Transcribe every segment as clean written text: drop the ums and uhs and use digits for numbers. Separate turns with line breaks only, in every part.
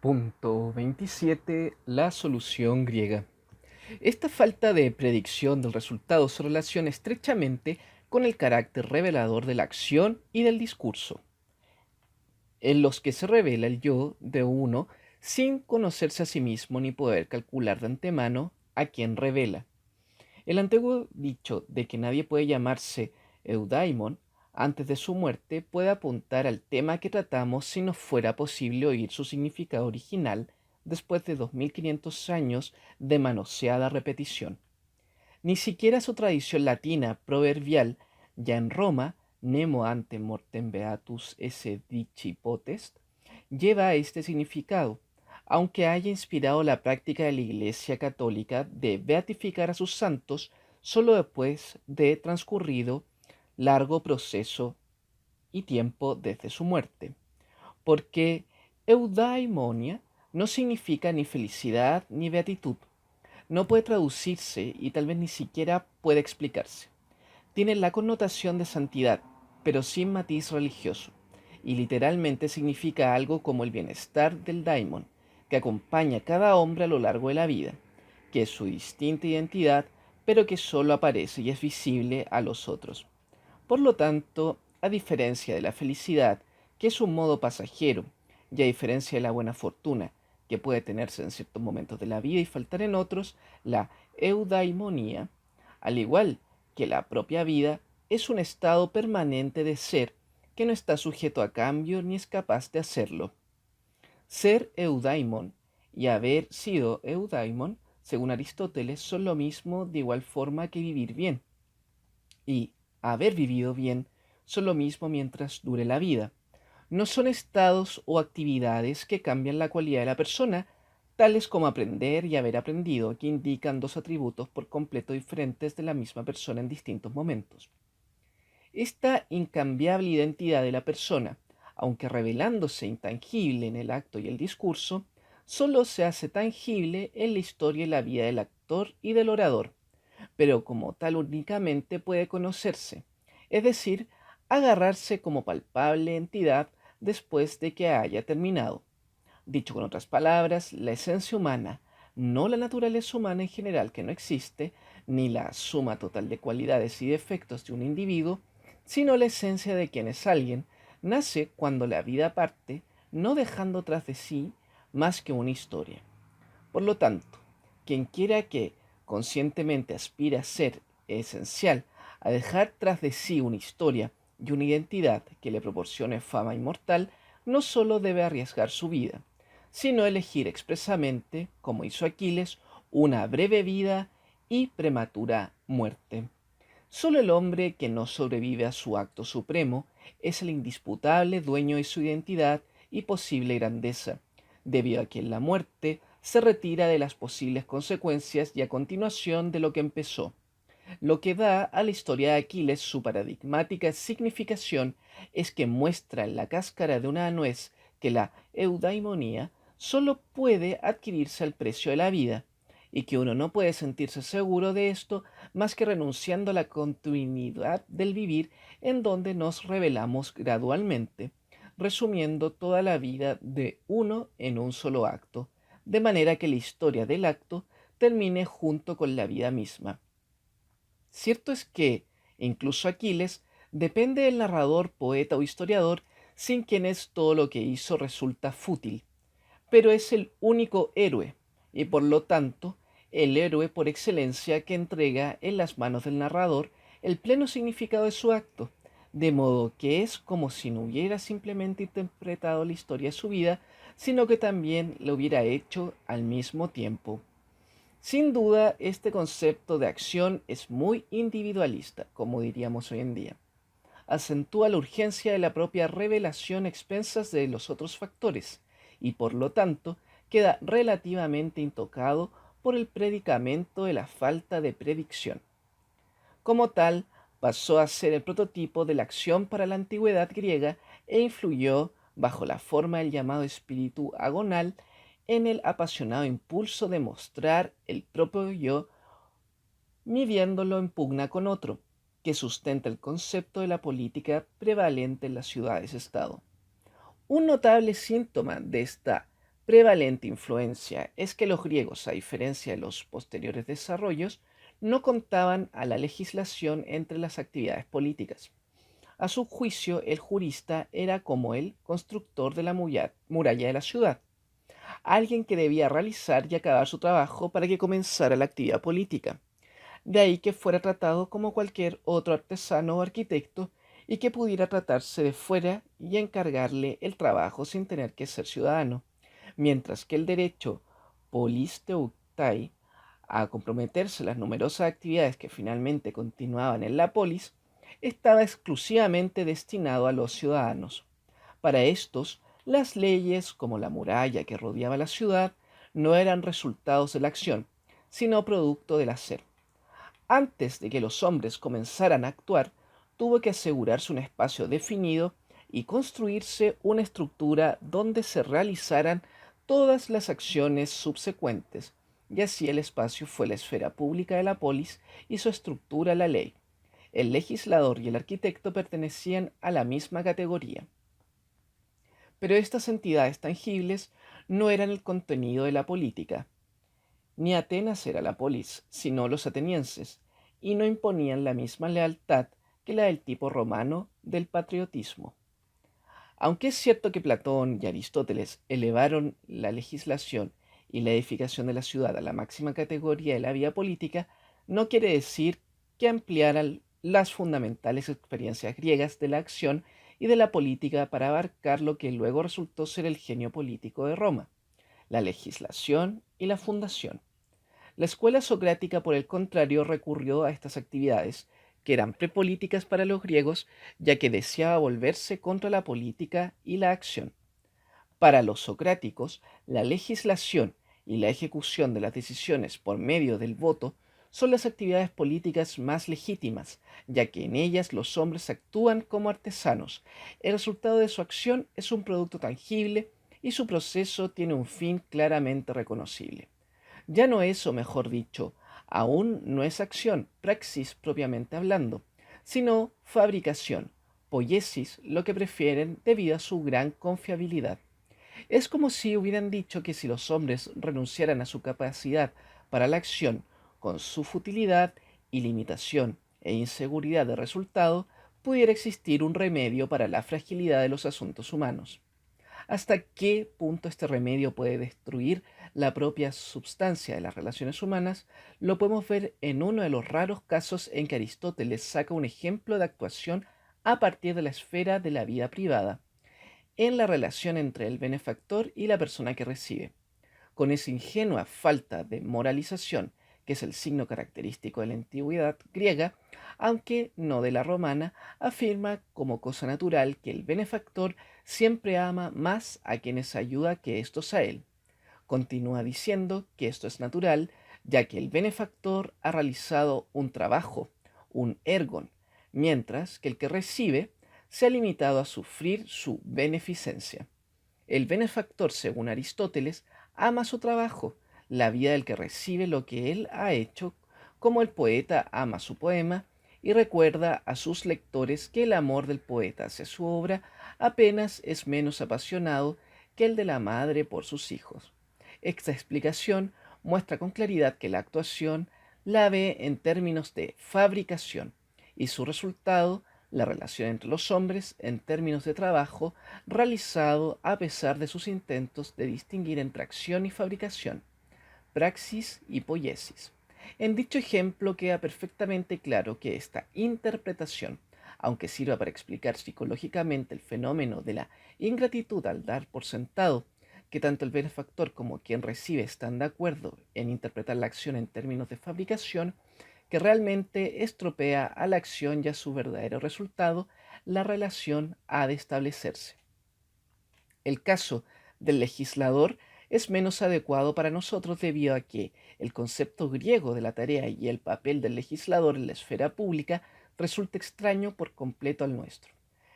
Punto 27. La solución griega. Esta falta de predicción del resultado se relaciona estrechamente con el carácter revelador de la acción y del discurso, en los que se revela el yo de uno sin conocerse a sí mismo ni poder calcular de antemano a quien revela. El antiguo dicho de que nadie puede llamarse eudaimon antes de su muerte puede apuntar al tema que tratamos si no fuera posible oír su significado original después de 2500 años de manoseada repetición. Ni siquiera su tradición latina proverbial, ya en Roma, nemo ante mortem beatus esse dici potest, lleva este significado, aunque haya inspirado la práctica de la Iglesia Católica de beatificar a sus santos solo después de transcurrido largo proceso y tiempo desde su muerte, porque eudaimonia no significa ni felicidad ni beatitud, no puede traducirse y tal vez ni siquiera puede explicarse. Tiene la connotación de santidad, pero sin matiz religioso, y literalmente significa algo como el bienestar del daimon, que acompaña a cada hombre a lo largo de la vida, que es su distinta identidad, pero que solo aparece y es visible a los otros. Por lo tanto, a diferencia de la felicidad, que es un modo pasajero, y a diferencia de la buena fortuna, que puede tenerse en ciertos momentos de la vida y faltar en otros, la eudaimonía, al igual que la propia vida, es un estado permanente de ser que no está sujeto a cambio ni es capaz de hacerlo. Ser eudaimon y haber sido eudaimon, según Aristóteles, son lo mismo de igual forma que vivir bien. Y haber vivido bien son lo mismo mientras dure la vida. No son estados o actividades que cambian la cualidad de la persona, tales como aprender y haber aprendido, que indican dos atributos por completo diferentes de la misma persona en distintos momentos. Esta incambiable identidad de la persona, aunque revelándose intangible en el acto y el discurso, solo se hace tangible en la historia y la vida del actor y del orador, pero como tal únicamente puede conocerse, es decir, agarrarse como palpable entidad después de que haya terminado. Dicho con otras palabras, la esencia humana, no la naturaleza humana en general que no existe, ni la suma total de cualidades y defectos de un individuo, sino la esencia de quien es alguien, nace cuando la vida parte, no dejando tras de sí más que una historia. Por lo tanto, quien quiera que conscientemente aspire a ser esencial, a dejar tras de sí una historia y una identidad que le proporcione fama inmortal, no solo debe arriesgar su vida, sino elegir expresamente, como hizo Aquiles, una breve vida y prematura muerte. Solo el hombre que no sobrevive a su acto supremo es el indisputable dueño de su identidad y posible grandeza, debido a que en la muerte se retira de las posibles consecuencias y a continuación de lo que empezó. Lo que da a la historia de Aquiles su paradigmática significación es que muestra en la cáscara de una nuez que la eudaimonía solo puede adquirirse al precio de la vida, y que uno no puede sentirse seguro de esto más que renunciando a la continuidad del vivir en donde nos revelamos gradualmente, resumiendo toda la vida de uno en un solo acto, de manera que la historia del acto termine junto con la vida misma. Cierto es que, incluso Aquiles, depende del narrador, poeta o historiador, sin quienes todo lo que hizo resulta fútil, pero es el único héroe, y por lo tanto, el héroe por excelencia que entrega en las manos del narrador el pleno significado de su acto, de modo que es como si no hubiera simplemente interpretado la historia de su vida, sino que también lo hubiera hecho al mismo tiempo. Sin duda, este concepto de acción es muy individualista, como diríamos hoy en día. Acentúa la urgencia de la propia revelación a expensas de los otros factores, y por lo tanto queda relativamente intocado por el predicamento de la falta de predicción. Como tal, pasó a ser el prototipo de la acción para la antigüedad griega e influyó, bajo la forma del llamado espíritu agonal, en el apasionado impulso de mostrar el propio yo midiéndolo en pugna con otro, que sustenta el concepto de la política prevalente en las ciudades-estado. Un notable síntoma de esta prevalente influencia es que los griegos, a diferencia de los posteriores desarrollos, no contaban a la legislación entre las actividades políticas. A su juicio, el jurista era como el constructor de la muralla de la ciudad, alguien que debía realizar y acabar su trabajo para que comenzara la actividad política. De ahí que fuera tratado como cualquier otro artesano o arquitecto y que pudiera tratarse de fuera y encargarle el trabajo sin tener que ser ciudadano, mientras que el derecho polisteutai a comprometerse en las numerosas actividades que finalmente continuaban en la polis estaba exclusivamente destinado a los ciudadanos. Para estos, las leyes, como la muralla que rodeaba la ciudad, no eran resultados de la acción, sino producto del hacer. Antes de que los hombres comenzaran a actuar, tuvo que asegurarse un espacio definido y construirse una estructura donde se realizaran todas las acciones subsecuentes, y así el espacio fue la esfera pública de la polis y su estructura la ley. El legislador y el arquitecto pertenecían a la misma categoría. Pero estas entidades tangibles no eran el contenido de la política. Ni Atenas era la polis, sino los atenienses, y no imponían la misma lealtad que la del tipo romano del patriotismo. Aunque es cierto que Platón y Aristóteles elevaron la legislación y la edificación de la ciudad a la máxima categoría de la vía política, no quiere decir que ampliaran las fundamentales experiencias griegas de la acción y de la política para abarcar lo que luego resultó ser el genio político de Roma, la legislación y la fundación. La escuela socrática, por el contrario, recurrió a estas actividades, que eran prepolíticas para los griegos, ya que deseaba volverse contra la política y la acción. Para los socráticos, la legislación y la ejecución de las decisiones por medio del voto son las actividades políticas más legítimas, ya que en ellas los hombres actúan como artesanos. El resultado de su acción es un producto tangible y su proceso tiene un fin claramente reconocible. Ya no es, o mejor dicho, aún no es acción, praxis propiamente hablando, sino fabricación, poiesis, lo que prefieren debido a su gran confiabilidad. Es como si hubieran dicho que si los hombres renunciaran a su capacidad para la acción, con su futilidad, ilimitación e inseguridad de resultado, pudiera existir un remedio para la fragilidad de los asuntos humanos. ¿Hasta qué punto este remedio puede destruir la propia substancia de las relaciones humanas? Lo podemos ver en uno de los raros casos en que Aristóteles saca un ejemplo de actuación a partir de la esfera de la vida privada, en la relación entre el benefactor y la persona que recibe. Con esa ingenua falta de moralización, que es el signo característico de la antigüedad griega, aunque no de la romana, afirma como cosa natural que el benefactor siempre ama más a quienes ayuda que estos a él. Continúa diciendo que esto es natural, ya que el benefactor ha realizado un trabajo, un ergon, mientras que el que recibe se ha limitado a sufrir su beneficencia. El benefactor, según Aristóteles, ama su trabajo, la vida del que recibe lo que él ha hecho, como el poeta ama su poema y recuerda a sus lectores que el amor del poeta hacia su obra apenas es menos apasionado que el de la madre por sus hijos. Esta explicación muestra con claridad que la actuación la ve en términos de fabricación y su resultado, la relación entre los hombres, en términos de trabajo realizado a pesar de sus intentos de distinguir entre acción y fabricación, praxis y poiesis. En dicho ejemplo queda perfectamente claro que esta interpretación, aunque sirva para explicar psicológicamente el fenómeno de la ingratitud al dar por sentado que tanto el benefactor como quien recibe están de acuerdo en interpretar la acción en términos de fabricación, que realmente estropea a la acción y a su verdadero resultado, la relación ha de establecerse. El caso del legislador es menos adecuado para nosotros debido a que el concepto griego de la tarea y el papel del legislador en la esfera pública resulta extraño por completo al nuestro.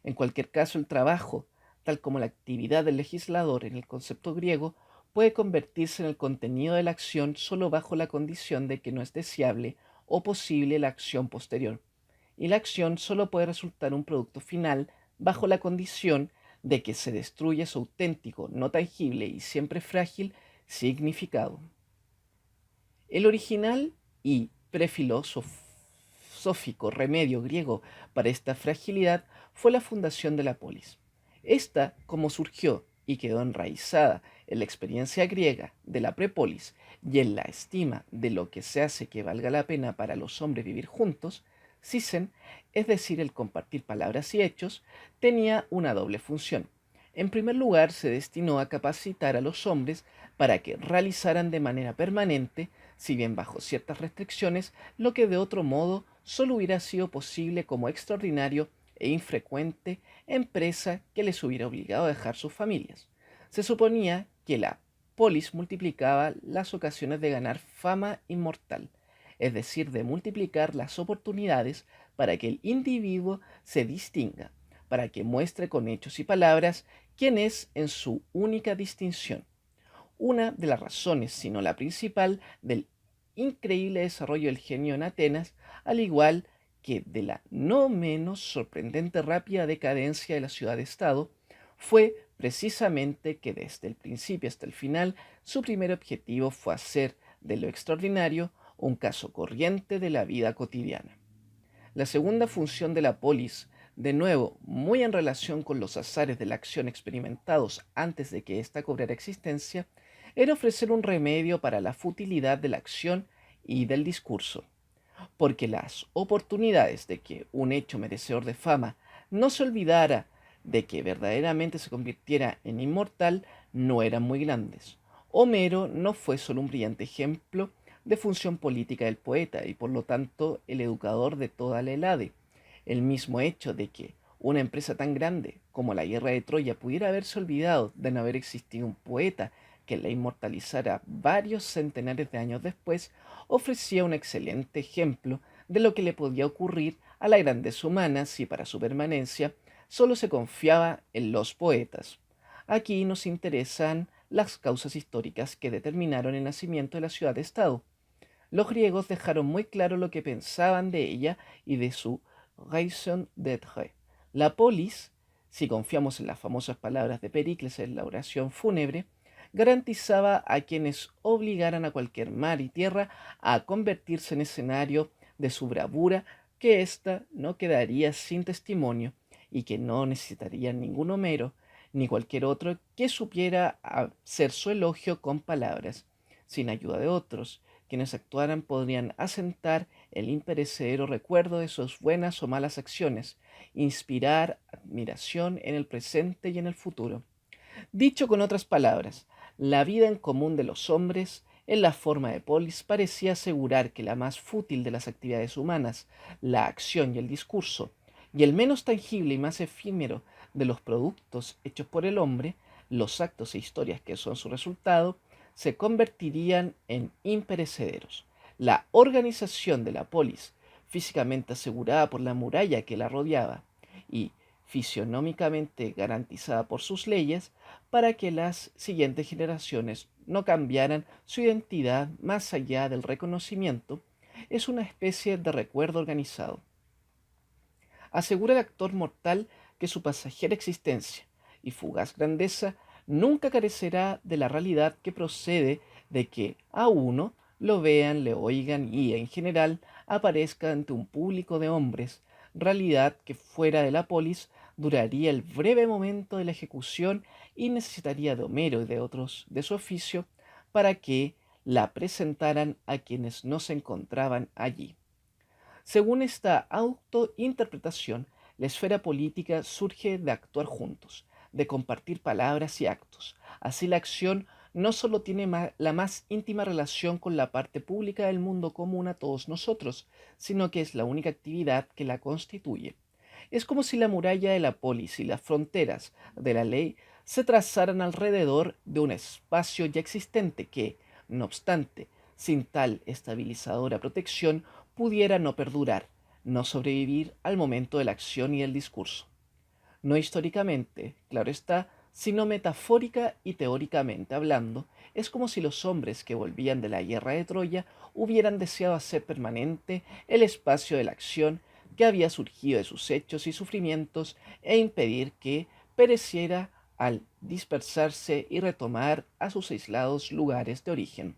En cualquier caso, el trabajo, tal como la actividad del legislador en el concepto griego, puede convertirse en el contenido de la acción solo bajo la condición de que no es deseable o posible la acción posterior. Y la acción solo puede resultar un producto final bajo la condición de que se destruye su auténtico, no tangible y siempre frágil significado. El original y prefilosófico remedio griego para esta fragilidad fue la fundación de la polis. Esta, como surgió y quedó enraizada en la experiencia griega de la prepolis y en la estima de lo que se hace que valga la pena para los hombres vivir juntos, Sisen, es decir, el compartir palabras y hechos, tenía una doble función. En primer lugar, se destinó a capacitar a los hombres para que realizaran de manera permanente, si bien bajo ciertas restricciones, lo que de otro modo solo hubiera sido posible como extraordinario e infrecuente empresa que les hubiera obligado a dejar sus familias. Se suponía que la polis multiplicaba las ocasiones de ganar fama inmortal, es decir, de multiplicar las oportunidades para que el individuo se distinga, para que muestre con hechos y palabras quién es en su única distinción. Una de las razones, si no la principal, del increíble desarrollo del genio en Atenas, al igual que de la no menos sorprendente rápida decadencia de la ciudad-estado, fue precisamente que desde el principio hasta el final su primer objetivo fue hacer de lo extraordinario un caso corriente de la vida cotidiana. La segunda función de la polis, de nuevo muy en relación con los azares de la acción experimentados antes de que ésta cobrara existencia, era ofrecer un remedio para la futilidad de la acción y del discurso, porque las oportunidades de que un hecho merecedor de fama no se olvidara de que verdaderamente se convirtiera en inmortal no eran muy grandes. Homero no fue solo un brillante ejemplo de función política del poeta y por lo tanto el educador de toda la Helade. El mismo hecho de que una empresa tan grande como la guerra de Troya pudiera haberse olvidado de no haber existido un poeta que la inmortalizara varios centenares de años después, ofrecía un excelente ejemplo de lo que le podía ocurrir a la grandeza humana si para su permanencia solo se confiaba en los poetas. Aquí nos interesan las causas históricas que determinaron el nacimiento de la ciudad-estado. Los griegos dejaron muy claro lo que pensaban de ella y de su raison d'être. La polis, si confiamos en las famosas palabras de Pericles en la oración fúnebre, garantizaba a quienes obligaran a cualquier mar y tierra a convertirse en escenario de su bravura, que ésta no quedaría sin testimonio y que no necesitaría ningún Homero ni cualquier otro que supiera hacer su elogio con palabras. Sin ayuda de otros, quienes actuaran podrían asentar el imperecedero recuerdo de sus buenas o malas acciones, inspirar admiración en el presente y en el futuro. Dicho con otras palabras, la vida en común de los hombres en la forma de polis parecía asegurar que la más fútil de las actividades humanas, la acción y el discurso, y el menos tangible y más efímero de los productos hechos por el hombre, los actos e historias que son su resultado, se convertirían en imperecederos. La organización de la polis, físicamente asegurada por la muralla que la rodeaba y fisionómicamente garantizada por sus leyes, para que las siguientes generaciones no cambiaran su identidad más allá del reconocimiento, es una especie de recuerdo organizado. Asegura el actor mortal que su pasajera existencia y fugaz grandeza nunca carecerá de la realidad que procede de que a uno lo vean, le oigan y, en general, aparezca ante un público de hombres, realidad que fuera de la polis duraría el breve momento de la ejecución y necesitaría de Homero y de otros de su oficio para que la presentaran a quienes no se encontraban allí. Según esta autointerpretación, la esfera política surge de actuar juntos, de compartir palabras y actos. Así la acción no solo tiene la más íntima relación con la parte pública del mundo común a todos nosotros, sino que es la única actividad que la constituye. Es como si la muralla de la polis y las fronteras de la ley se trazaran alrededor de un espacio ya existente que, no obstante, sin tal estabilizadora protección, pudiera no perdurar, no sobrevivir al momento de la acción y del discurso. No históricamente, claro está, sino metafórica y teóricamente hablando, es como si los hombres que volvían de la guerra de Troya hubieran deseado hacer permanente el espacio de la acción que había surgido de sus hechos y sufrimientos e impedir que pereciera al dispersarse y retomar a sus aislados lugares de origen.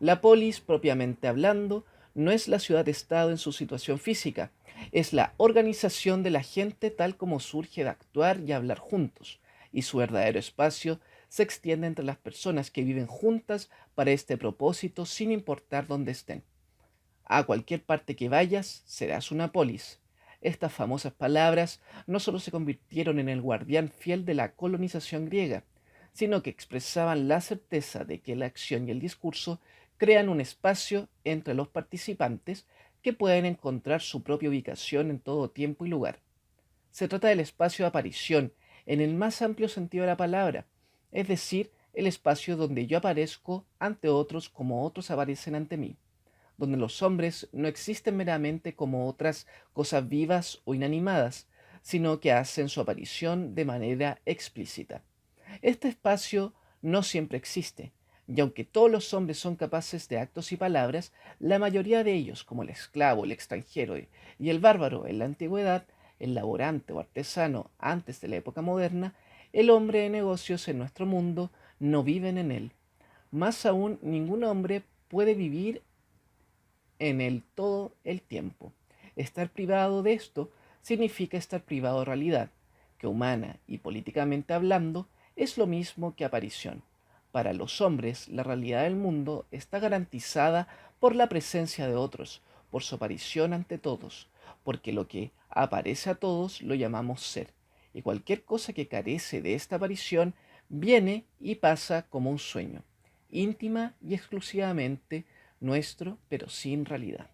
La polis, propiamente hablando, no es la ciudad-estado en su situación física, es la organización de la gente tal como surge de actuar y hablar juntos, y su verdadero espacio se extiende entre las personas que viven juntas para este propósito sin importar dónde estén. A cualquier parte que vayas, serás una polis. Estas famosas palabras no solo se convirtieron en el guardián fiel de la colonización griega, sino que expresaban la certeza de que la acción y el discurso crean un espacio entre los participantes que pueden encontrar su propia ubicación en todo tiempo y lugar. Se trata del espacio de aparición en el más amplio sentido de la palabra, es decir, el espacio donde yo aparezco ante otros como otros aparecen ante mí, donde los hombres no existen meramente como otras cosas vivas o inanimadas, sino que hacen su aparición de manera explícita. Este espacio no siempre existe, y aunque todos los hombres son capaces de actos y palabras, la mayoría de ellos, como el esclavo, el extranjero y el bárbaro en la antigüedad, el laborante o artesano antes de la época moderna, el hombre de negocios en nuestro mundo, no viven en él. Más aún, ningún hombre puede vivir en él todo el tiempo. Estar privado de esto significa estar privado de realidad, que humana y políticamente hablando es lo mismo que aparición. Para los hombres, la realidad del mundo está garantizada por la presencia de otros, por su aparición ante todos, porque lo que aparece a todos lo llamamos ser, y cualquier cosa que carece de esta aparición viene y pasa como un sueño, íntima y exclusivamente nuestro, pero sin realidad.